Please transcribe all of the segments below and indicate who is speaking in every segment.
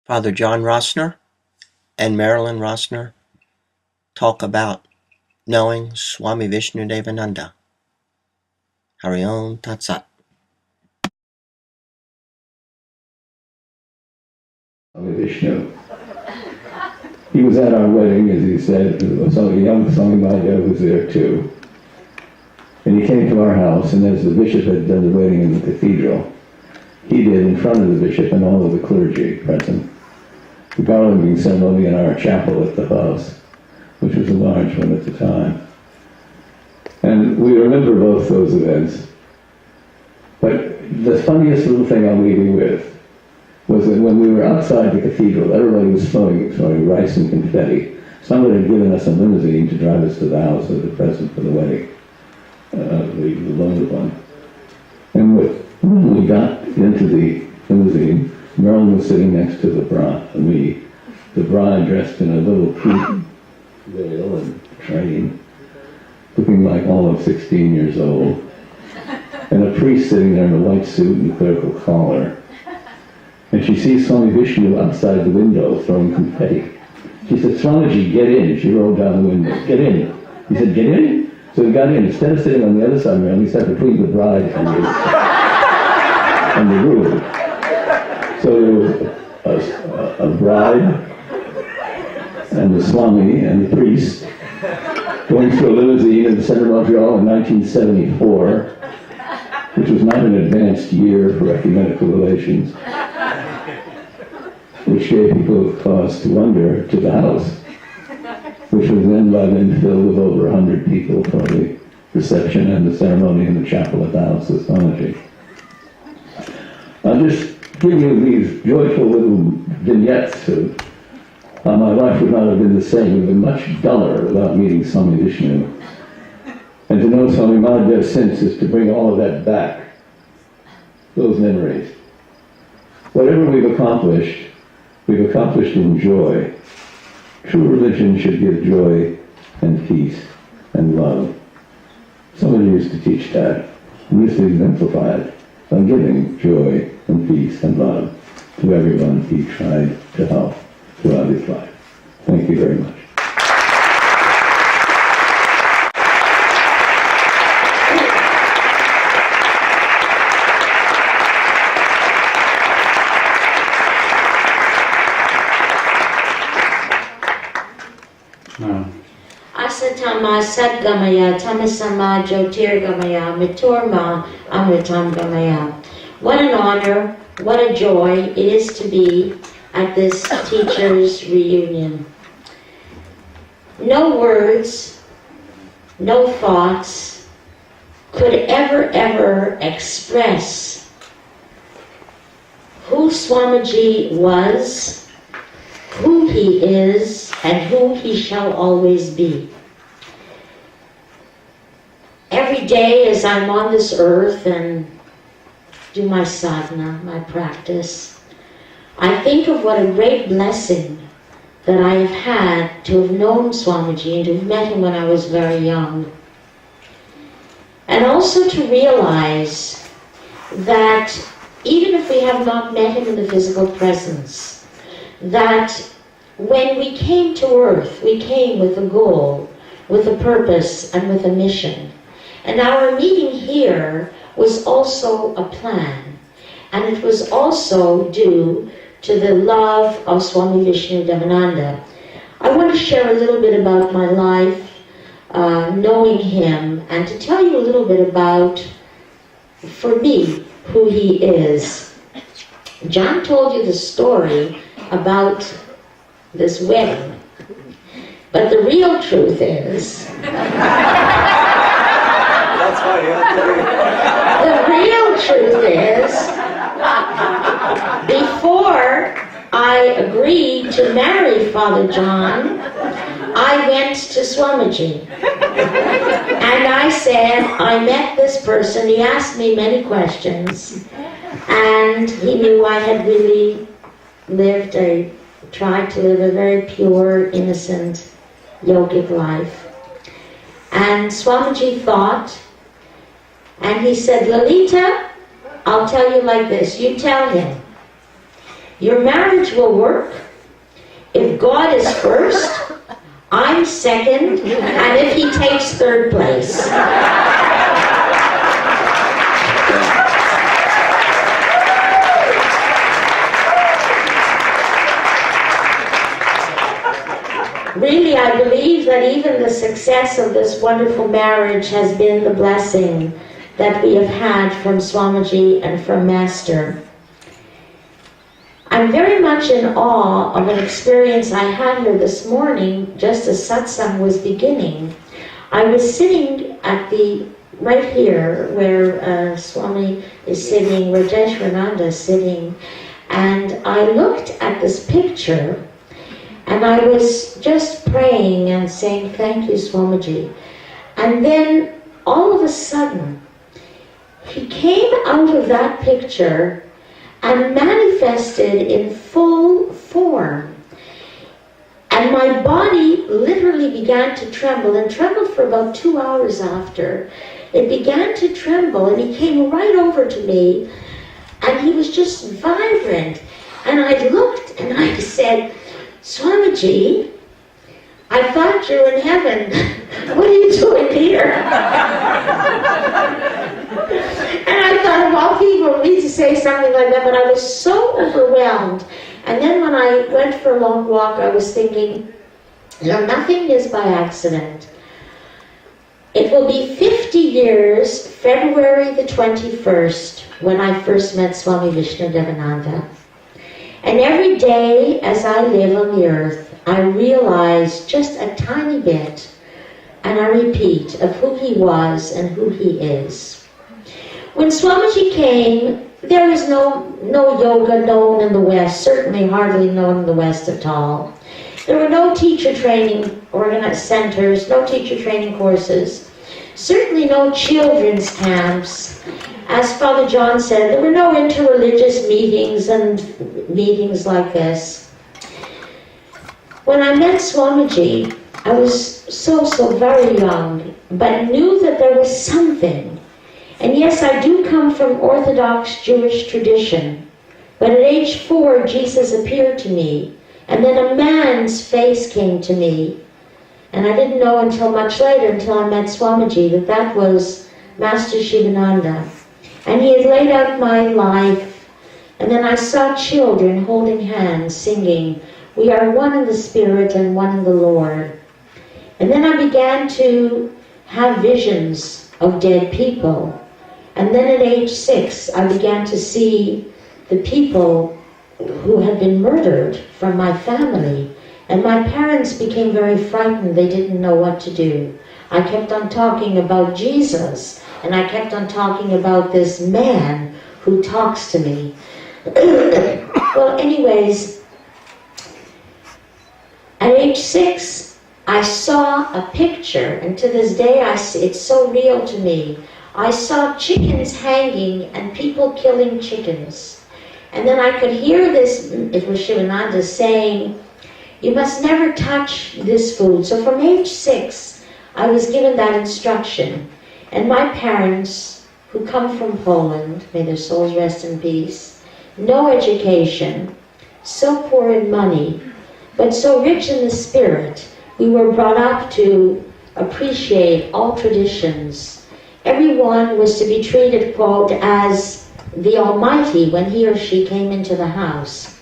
Speaker 1: Father John Rossner and Marilyn Rossner talk about knowing Swami Vishnu-devananda. Hari Om Tat Sat.
Speaker 2: Swami Vishnu. He was at our wedding, as he said. So a young Swami Maya was there too. And he came to our house, and as the bishop had done the wedding in the cathedral, he did in front of the bishop and all of the clergy present the garlanding ceremony in our chapel at the house, which was a large one at the time. And we remember both those events. But the funniest little thing I'll leave you with was that when we were outside the cathedral, everybody was throwing rice and confetti. Somebody had given us a limousine to drive us to the house as a present for the wedding, the loaned one. And when we got into the limousine, Marilyn was sitting next to the bride dressed in a little pink veil and train, looking like all of 16 years old, and a priest sitting there in a white suit and a clerical collar. And she sees Swami Vishnu outside the window throwing confetti. She said, "Swamiji, get in." She rolled down the window. "Get in." He said, "Get in?" So he got in. Instead of sitting on the other side of Marilyn, he sat between the bride and the groom. So there was a bride and the Swami and the priest going through a limousine in the center of Montreal in 1974, which was not an advanced year for ecumenical relations, which gave people cause to wonder, to the house, which was then by then filled with over 100 people for the reception and the ceremony in the chapel at the house of Swamiji. I'll just give you these joyful little vignettes of how my life would not have been the same. It would have been much duller without meeting Swami Vishnu. And to know Swami Mahadev since is to bring all of that back, those memories. Whatever we've accomplished in joy. True religion should give joy and peace and love. Somebody used to teach that, and used to exemplify it by giving joy and peace and love to everyone he tried to help throughout his life. Thank you very much.
Speaker 3: Asatama Sadgamaya Tamasama Jyotirgamaya Miturma Amritam Gamaya. What an honor, what a joy it is to be at this teachers' reunion. No words, no thoughts could ever express who Swamiji was, who he is, and who he shall always be. Every day as I'm on this earth and do my sadhana, my practice, I think of what a great blessing that I have had to have known Swamiji and to have met him when I was very young. And also to realize that even if we have not met him in the physical presence, that when we came to earth, we came with a goal, with a purpose, and with a mission. And our meeting here was also a plan. And it was also due to the love of Swami Vishnu-devananda. I want to share a little bit about my life, knowing him, and to tell you a little bit about, for me, who he is. John told you the story about this wedding, but the real truth is
Speaker 1: That's why
Speaker 3: the real truth is, before I agreed to marry Father John, I went to Swamiji. And I said, I met this person, he asked me many questions, and he knew I had really tried to live a very pure, innocent, yogic life. And Swamiji thought, and he said, Lalita, I'll tell you like this, you tell him Your marriage will work if God is first, I'm second, and if he takes third place. Really, I believe that even the success of this wonderful marriage has been the blessing that we have had from Swamiji and from Master. I'm very much in awe of an experience I had here this morning, just as satsang was beginning. I was sitting at right here, where Swami is sitting, where Vishnu-devananda is sitting, and I looked at this picture, and I was just praying and saying, thank you, Swamiji. And then, all of a sudden, he came out of that picture and manifested in full form. And my body literally began to tremble, and trembled for about 2 hours after. It began to tremble, and he came right over to me, and he was just vibrant. And I looked, and I said, Swamiji, I thought you were in heaven. What are you doing here? And I thought of all people need to say something like that, but I was so overwhelmed. And then when I went for a long walk, I was thinking, nothing is by accident. It will be 50 years, February the 21st, when I first met Swami Vishnu-devananda. And every day as I live on the earth, I realize just a tiny bit, and I repeat, of who he was and who he is. When Swamiji came, there was no yoga known in the West, certainly hardly known in the West at all. There were no teacher training organized centers, no teacher training courses, certainly no children's camps. As Father John said, there were no interreligious meetings and meetings like this. When I met Swamiji, I was so very young, but knew that there was something. And yes, I do come from Orthodox Jewish tradition, but at age 4, Jesus appeared to me, and then a man's face came to me. And I didn't know until much later, until I met Swamiji, that was Master Shivananda. And he had laid out my life, and then I saw children holding hands, singing, "We are one in the Spirit and one in the Lord." And then I began to have visions of dead people. And then at age 6, I began to see the people who had been murdered from my family. And my parents became very frightened. They didn't know what to do. I kept on talking about Jesus, and I kept on talking about this man who talks to me. Well, anyways, at age 6, I saw a picture, and to this day it's so real to me. I saw chickens hanging and people killing chickens. And then I could hear this, it was Shivananda saying, you must never touch this food. So from age 6, I was given that instruction. And my parents, who come from Poland, may their souls rest in peace, no education, so poor in money, but so rich in the spirit, we were brought up to appreciate all traditions. Everyone was to be treated, quote, as the Almighty when he or she came into the house.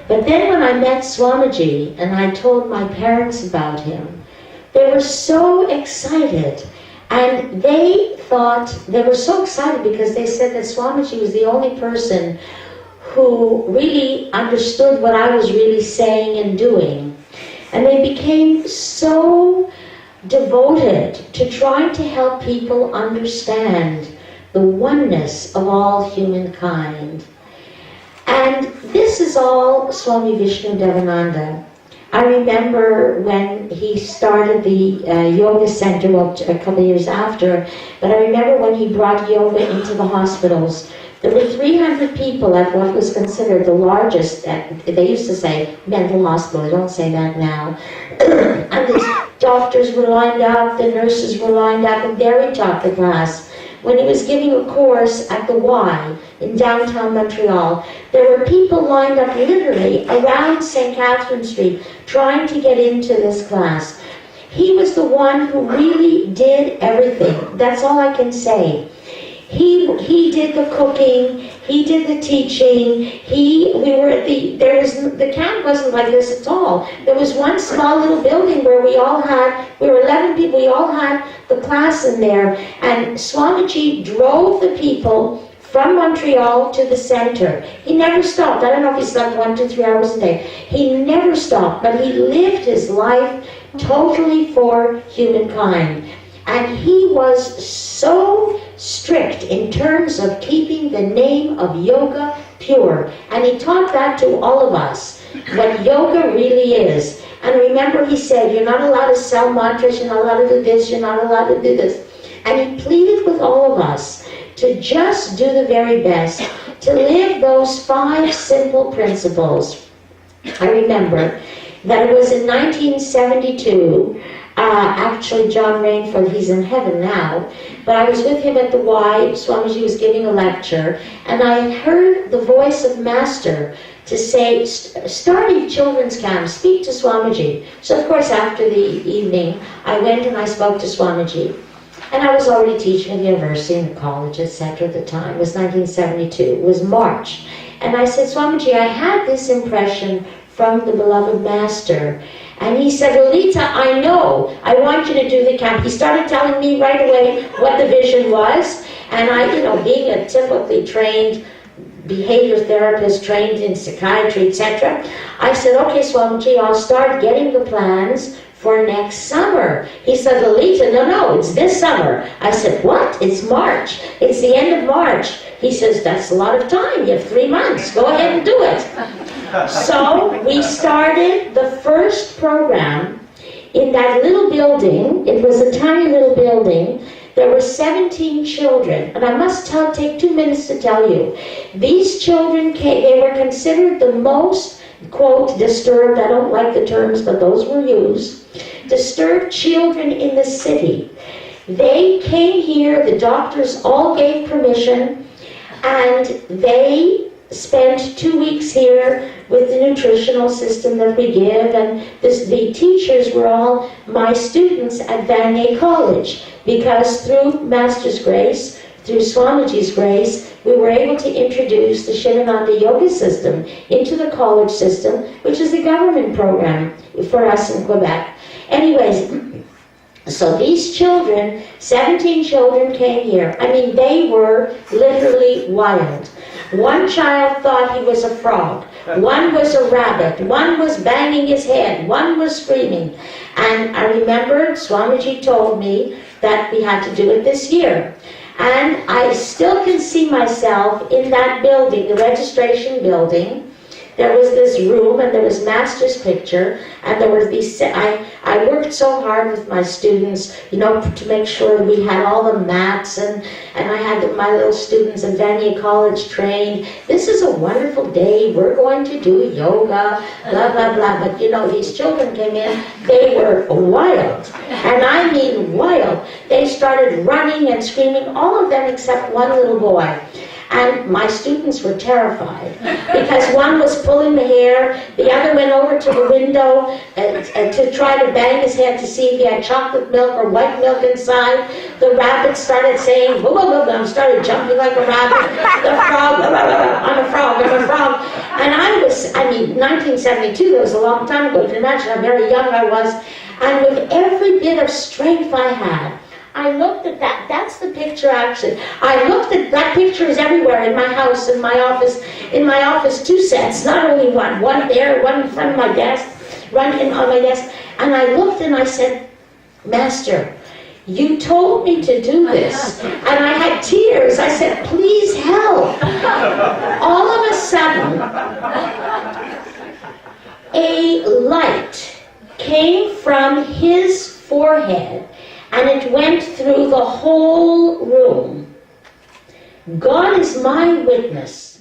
Speaker 3: But then when I met Swamiji and I told my parents about him, they were so excited. And they were so excited because they said that Swamiji was the only person who really understood what I was really saying and doing. And they became so devoted to trying to help people understand the oneness of all humankind. And this is all Swami Vishnu-devananda. I remember when he started the yoga center, well, a couple of years after, but I remember when he brought yoga into the hospitals. There were 300 people at what was considered the largest, they used to say mental hospital, they don't say that now. And the doctors were lined up, the nurses were lined up, and there he taught the class. when he was giving a course at the Y in downtown Montreal. There were people lined up literally around St. Catherine Street trying to get into this class. He was the one who really did everything. That's all I can say. He did the cooking, he did the teaching, the camp wasn't like this at all. There was one small little building where we were 11 people, we all had the class in there, and Swamiji drove the people from Montreal to the center. He never stopped. I don't know if he slept 1, 2, 3 hours a day. He never stopped, but he lived his life totally for humankind. And he was so strict in terms of keeping the name of yoga pure. And he taught that to all of us, what yoga really is. And remember, he said, you're not allowed to sell mantras, you're not allowed to do this, you're not allowed to do this. And he pleaded with all of us to just do the very best, to live those 5 simple principles. I remember that it was in 1972, actually John Rainford, he's in heaven now, but I was with him at the Y, Swamiji was giving a lecture, and I heard the voice of Master to say, starting children's camp, speak to Swamiji. So of course after the evening, I went and I spoke to Swamiji. And I was already teaching at the university and the college, etc. at the time. It was 1972, it was March. And I said, Swamiji, I had this impression from the beloved Master. And he said, Lolita, I know, I want you to do the camp. He started telling me right away what the vision was. And I, being a typically trained behavior therapist, trained in psychiatry, etc., I said, okay, Swamiji, I'll start getting the plans for next summer. He said, Lolita, no, it's this summer. I said, what? It's March. It's the end of March. He says, that's a lot of time. You have 3 months. Go ahead and do it. So we started the first program in that little building. It was a tiny little building. There were 17 children. And I must take 2 minutes to tell you. These children they were considered the most, quote, disturbed, I don't like the terms, but those were used, disturbed children in the city. They came here, the doctors all gave permission, and they spent 2 weeks here with the nutritional system that we give, and the teachers were all my students at Vanier College, because through Master's grace, through Swamiji's grace, we were able to introduce the Shivananda Yoga system into the college system, which is a government program for us in Quebec. Anyways, so these children, 17 children came here. I mean, they were literally wild. One child thought he was a frog. One was a rabbit. One was banging his head. One was screaming. And I remember Swamiji told me that we had to do it this year. And I still can see myself in that building, the registration building. There was this room, and there was Master's picture, and there were these, I worked so hard with my students, to make sure we had all the mats, and I had my little students at Vanier College trained. This is a wonderful day, we're going to do yoga, blah, blah, blah. But these children came in, they were wild, and I mean wild. They started running and screaming, all of them except one little boy. And my students were terrified because one was pulling the hair, the other went over to the window to try to bang his head to see if he had chocolate milk or white milk inside. The rabbit started saying, blah, blah, blah, blah, and started jumping like a rabbit. The frog, blah, blah, blah, I'm a frog, I'm a frog. And 1972, that was a long time ago. You can imagine how very young I was. And with every bit of strength I had, I looked at that. That's the picture, actually. I looked at that picture is everywhere in my house, in my office. In my office, 2 sets, not only one. One there, one in front of my desk, one on my desk. And I looked and I said, Master, you told me to do this. And I had tears. I said, please help. All of a sudden, a light came from his forehead, and it went through the whole room. God is my witness